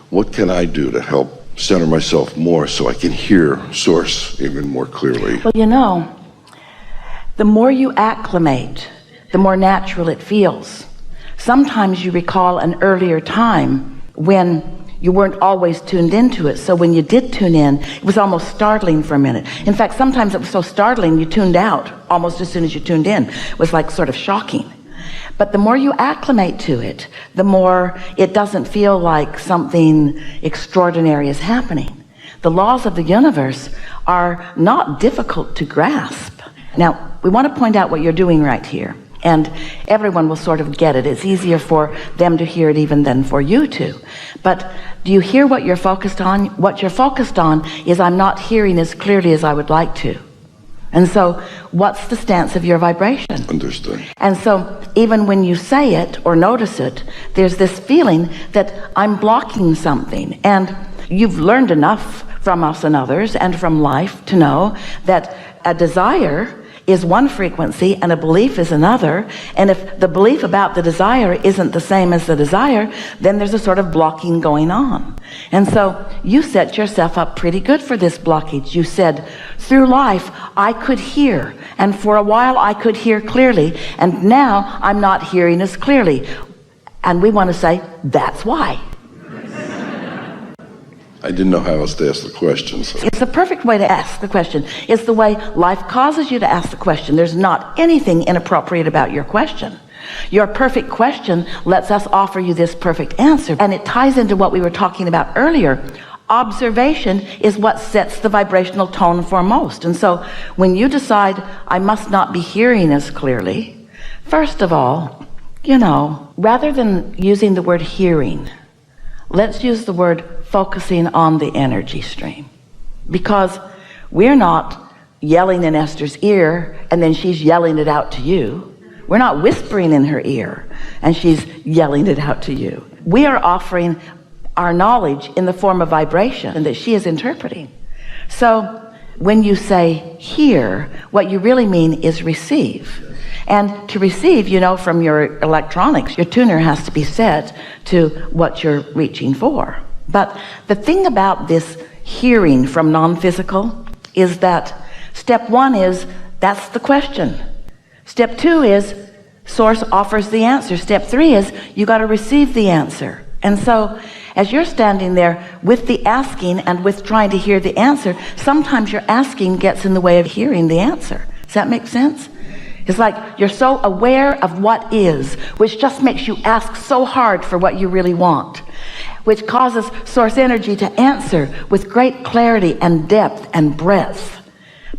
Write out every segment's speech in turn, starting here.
what can I do to help center myself more so I can hear Source even more clearly? Well, the more you acclimate, the more natural it feels. Sometimes you recall an earlier time when you weren't always tuned into it. So when you did tune in, it was almost startling for a minute. In fact, sometimes it was so startling you tuned out almost as soon as you tuned in. It was like sort of shocking. But the more you acclimate to it, the more it doesn't feel like something extraordinary is happening. The laws of the universe are not difficult to grasp. Now, we want to point out what you're doing right here, and everyone will sort of get it. It's easier for them to hear it even than for you to. But do you hear what you're focused on? What you're focused on is, I'm not hearing as clearly as I would like to. And so what's the stance of your vibration? Understood. And so even when you say it or notice it, there's this feeling that I'm blocking something. And you've learned enough from us and others and from life to know that a desire is one frequency and a belief is another. And if the belief about the desire isn't the same as the desire, then there's a sort of blocking going on. And so you set yourself up pretty good for this blockage. You said, through life, I could hear. And for a while, I could hear clearly. And now I'm not hearing as clearly. And we want to say, that's why. I didn't know how else to ask the question. So. It's the perfect way to ask the question. It's the way life causes you to ask the question. There's not anything inappropriate about your question. Your perfect question lets us offer you this perfect answer. And it ties into what we were talking about earlier. Observation is what sets the vibrational tone foremost. And so when you decide, I must not be hearing as clearly, first of all, rather than using the word hearing, let's use the word focusing on the energy stream, because we're not yelling in Esther's ear and then she's yelling it out to you. We're not whispering in her ear and she's yelling it out to you. We are offering our knowledge in the form of vibration that she is interpreting. So when you say hear, what you really mean is receive. And to receive, from your electronics, your tuner has to be set to what you're reaching for. But the thing about this hearing from non-physical is that step one is, that's the question. Step two is, Source offers the answer. Step three is, you got to receive the answer. And so as you're standing there with the asking and with trying to hear the answer, sometimes your asking gets in the way of hearing the answer. Does that make sense? It's like you're so aware of what is, which just makes you ask so hard for what you really want, which causes Source energy to answer with great clarity and depth and breadth.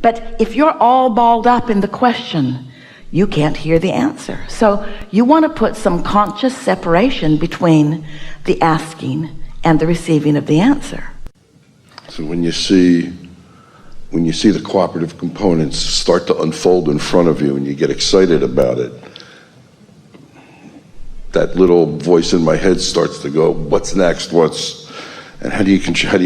But if you're all balled up in the question, you can't hear the answer. So you want to put some conscious separation between the asking and the receiving of the answer. So when you see the cooperative components start to unfold in front of you and you get excited about it, that little voice in my head starts to go, what's next? And how do you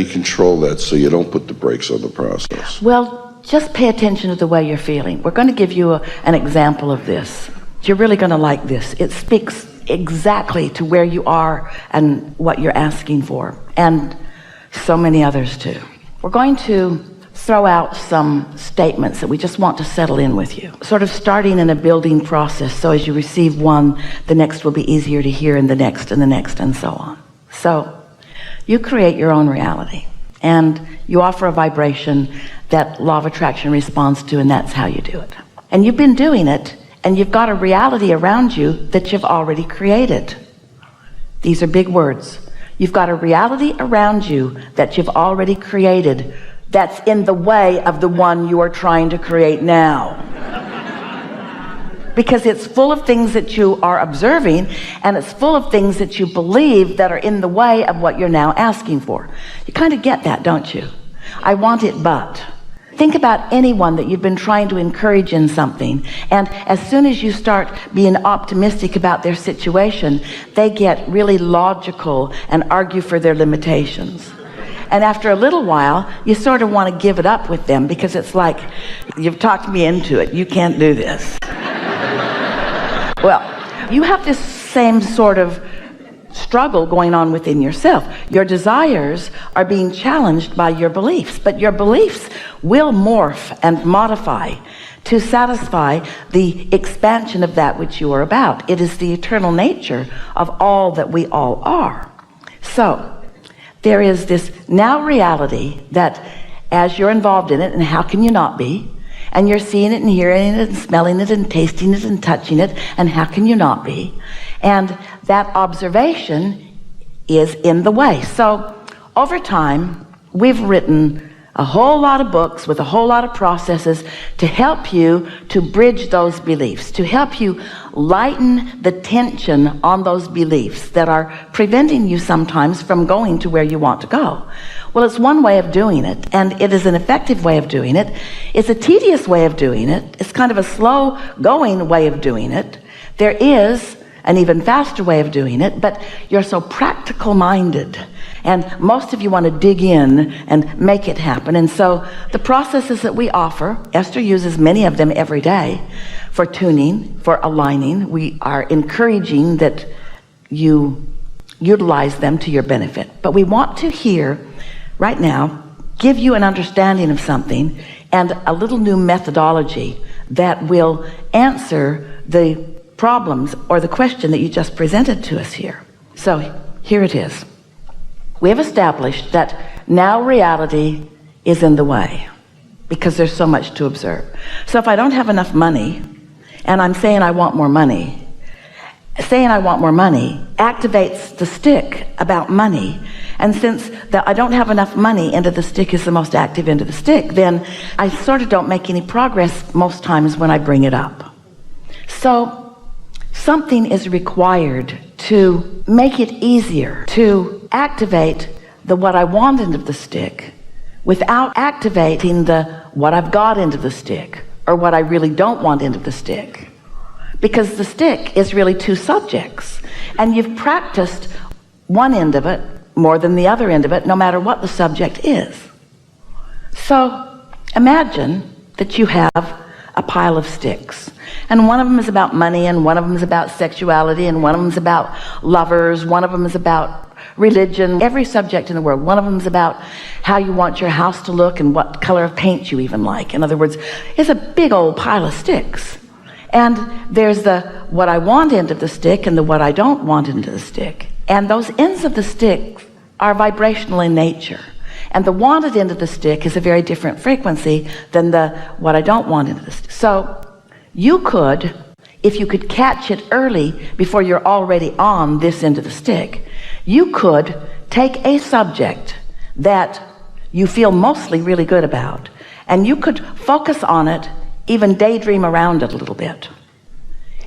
control that so you don't put the brakes on the process? Well, just pay attention to the way you're feeling. We're going to give you an example of this. You're really going to like this. It speaks exactly to where you are and what you're asking for, and so many others too. We're going to throw out some statements that we just want to settle in with you, sort of starting in a building process, so as you receive one, the next will be easier to hear, and the next and the next, and so on. So you create your own reality and you offer a vibration that law of attraction responds to, and that's how you do it. And you've been doing it, and you've got a reality around you that you've already created. These are big words. You've got a reality around you that you've already created that's in the way of the one you are trying to create now. Because it's full of things that you are observing, and it's full of things that you believe that are in the way of what you're now asking for. You kind of get that, don't you? I want it, but. Think about anyone that you've been trying to encourage in something, and as soon as you start being optimistic about their situation, they get really logical and argue for their limitations. And after a little while, you sort of want to give it up with them, because it's like, you've talked me into it, you can't do this. Well, you have this same sort of struggle going on within yourself. Your desires are being challenged by your beliefs, but your beliefs will morph and modify to satisfy the expansion of that which you are about. It is the eternal nature of all that we all are. So there is this now reality that as you're involved in it, and how can you not be, and you're seeing it and hearing it and smelling it and tasting it and touching it, and how can you not be? And that observation is in the way. So over time, we've written a whole lot of books with a whole lot of processes to help you to bridge those beliefs, to help you lighten the tension on those beliefs that are preventing you sometimes from going to where you want to go. Well, it's one way of doing it, and it is an effective way of doing it. It's a tedious way of doing it. It's kind of a slow-going way of doing it. There is an even faster way of doing it, but you're so practical-minded, and most of you want to dig in and make it happen. And so the processes that we offer, Esther uses many of them every day for tuning, for aligning. We are encouraging that you utilize them to your benefit. But we want to hear right now, give you an understanding of something and a little new methodology that will answer the problems or the question that you just presented to us here. So here it is. We have established that now reality is in the way because there's so much to observe. So if I don't have enough money and I'm saying I want more money, saying I want more money activates the stick about money. And since I don't have enough money, end of the stick is the most active end of the stick, then I sort of don't make any progress most times when I bring it up. So something is required to make it easier to activate the what I want end of the stick without activating the what I've got end of the stick or what I really don't want end of the stick. Because the stick is really two subjects, and you've practiced one end of it more than the other end of it, no matter what the subject is. So imagine that you have a pile of sticks, and one of them is about money, and one of them is about sexuality, and one of them is about lovers, one of them is about religion, every subject in the world. One of them is about how you want your house to look and what color of paint you even like. In other words, it's a big old pile of sticks. And there's the what I want end of the stick and the what I don't want end of the stick. And those ends of the stick are vibrational in nature. And the wanted end of the stick is a very different frequency than the what I don't want end of the stick. So you could, if you could catch it early before you're already on this end of the stick, you could take a subject that you feel mostly really good about, and you could focus on it, even daydream around it a little bit.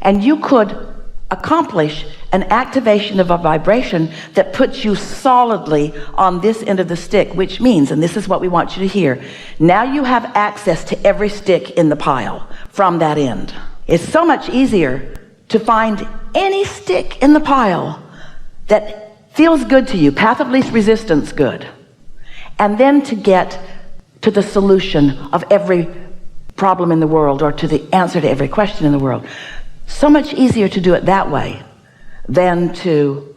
And you could accomplish an activation of a vibration that puts you solidly on this end of the stick, which means, and this is what we want you to hear, now you have access to every stick in the pile from that end. It's so much easier to find any stick in the pile that feels good to you, path of least resistance good, and then to get to the solution of every problem in the world or to the answer to every question in the world. So much easier to do it that way than to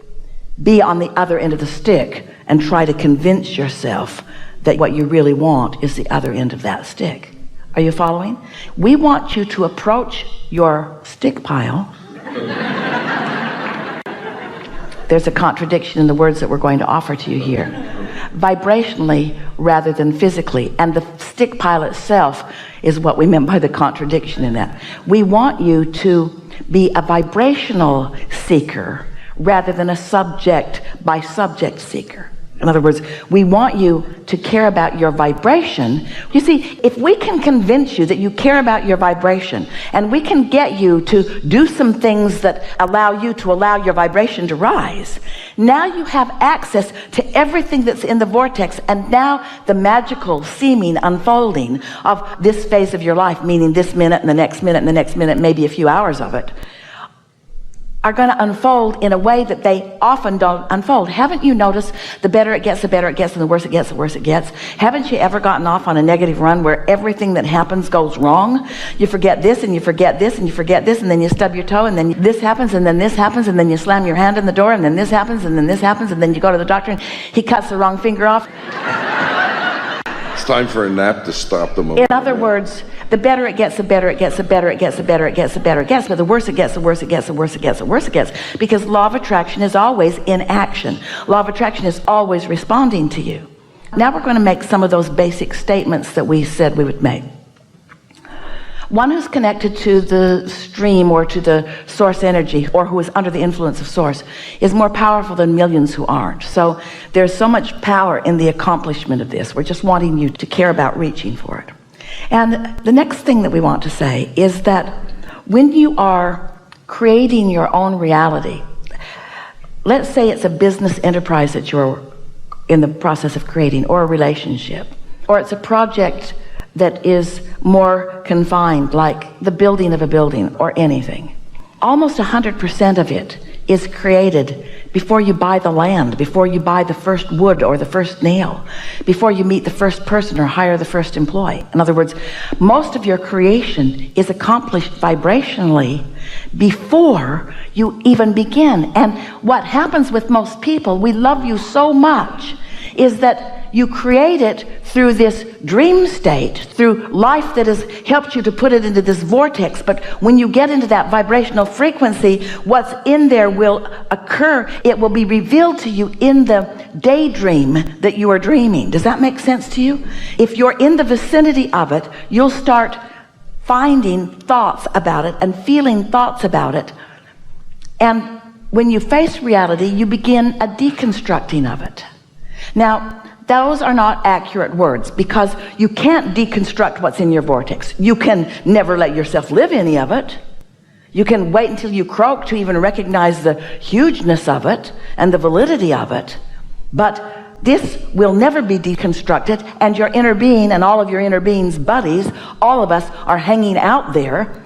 be on the other end of the stick and try to convince yourself that what you really want is the other end of that stick. Are you following? We want you to approach your stick pile. There's a contradiction in the words that we're going to offer to you here. Vibrationally rather than physically. And the stick pile itself is what we meant by the contradiction in that. We want you to be a vibrational seeker rather than a subject by subject seeker. In other words, we want you to care about your vibration. You see, if we can convince you that you care about your vibration, and we can get you to do some things that allow you to allow your vibration to rise, now you have access to everything that's in the vortex, and now the magical seeming unfolding of this phase of your life, meaning this minute and the next minute and the next minute, maybe a few hours of it, are going to unfold in a way that they often don't unfold. Haven't you noticed the better it gets, and the worse it gets, the worse it gets? Haven't you ever gotten off on a negative run where everything that happens goes wrong? You forget this, and you forget this, and you forget this, and then you stub your toe, and then this happens, and then this happens, and then you slam your hand in the door, and then this happens, and then this happens, and then you go to the doctor, and he cuts the wrong finger off. It's time for a nap to stop the moment. In other words, the better it gets, the better it gets, the better it gets, the better it gets, the better it gets. But the worse it gets, the worse it gets, the worse it gets, the worse it gets. Because law of attraction is always in action. Law of attraction is always responding to you. Now we're going to make some of those basic statements that we said we would make. One who's connected to the stream or to the source energy, or who is under the influence of source, is more powerful than millions who aren't. So there's so much power in the accomplishment of this. We're just wanting you to care about reaching for it. And the next thing that we want to say is that when you are creating your own reality, let's say it's a business enterprise that you're in the process of creating, or a relationship, or it's a project that is more confined, like the building of a building or anything. Almost 100% of it is created before you buy the land, before you buy the first wood or the first nail, before you meet the first person or hire the first employee. In other words, most of your creation is accomplished vibrationally before you even begin. And what happens with most people, we love you so much, is that you create it through this dream state, through life that has helped you to put it into this vortex. But when you get into that vibrational frequency, what's in there will occur. It will be revealed to you in the daydream that you are dreaming. Does that make sense to you? If you're in the vicinity of it, you'll start finding thoughts about it and feeling thoughts about it. And when you face reality, you begin a deconstructing of it. Now, those are not accurate words, because you can't deconstruct what's in your vortex. You can never let yourself live any of it. You can wait until you croak to even recognize the hugeness of it and the validity of it. But this will never be deconstructed, and your inner being and all of your inner being's buddies, all of us are hanging out there,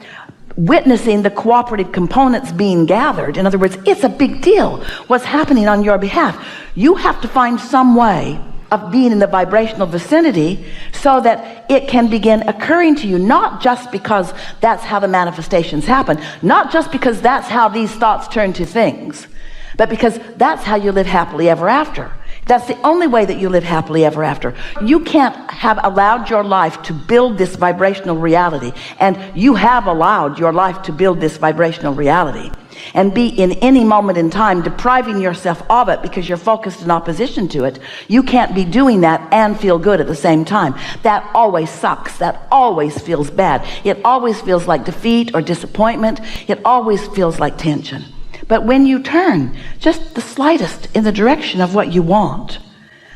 witnessing the cooperative components being gathered. In other words, it's a big deal what's happening on your behalf. You have to find some way of being in the vibrational vicinity so that it can begin occurring to you, not just because that's how the manifestations happen, not just because that's how these thoughts turn to things, but because that's how you live happily ever after. That's the only way that you live happily ever after. You can't have allowed your life to build this vibrational reality, and you have allowed your life to build this vibrational reality, and be in any moment in time depriving yourself of it because you're focused in opposition to it. You can't be doing that and feel good at the same time. That always sucks. That always feels bad. It always feels like defeat or disappointment. It always feels like tension. But when you turn just the slightest in the direction of what you want,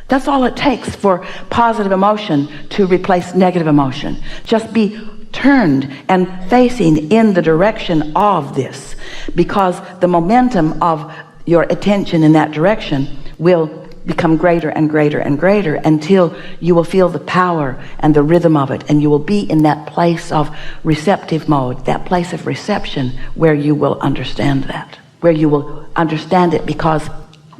that's all it takes for positive emotion to replace negative emotion. Just be turned and facing in the direction of this, because the momentum of your attention in that direction will become greater and greater and greater until you will feel the power and the rhythm of it, and you will be in that place of receptive mode, that place of reception where you will understand that, where you will understand it, because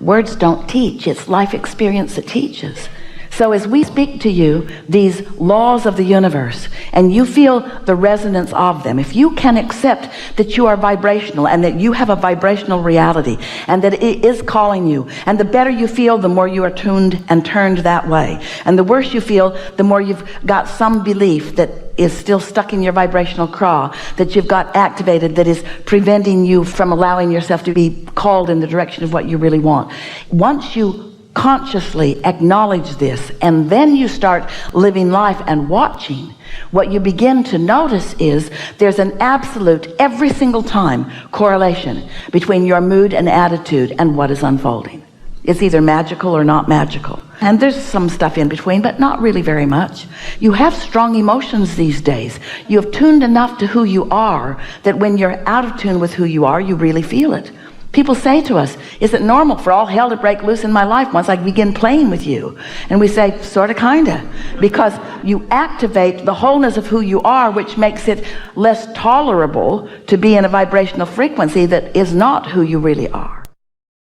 words don't teach. It's life experience that teaches. So as we speak to you these laws of the universe, and you feel the resonance of them, if you can accept that you are vibrational and that you have a vibrational reality and that it is calling you, and the better you feel, the more you are tuned and turned that way, and the worse you feel, the more you've got some belief that is still stuck in your vibrational craw, that you've got activated, that is preventing you from allowing yourself to be called in the direction of what you really want. Once you consciously acknowledge this, and then you start living life and watching, what you begin to notice is there's an absolute, every single time, correlation between your mood and attitude and what is unfolding. It's either magical or not magical. And there's some stuff in between, but not really very much. You have strong emotions these days. You have tuned enough to who you are that when you're out of tune with who you are, you really feel it. People say to us, is it normal for all hell to break loose in my life once I begin playing with you? And we say, sort of, kind of. Because you activate the wholeness of who you are, which makes it less tolerable to be in a vibrational frequency that is not who you really are.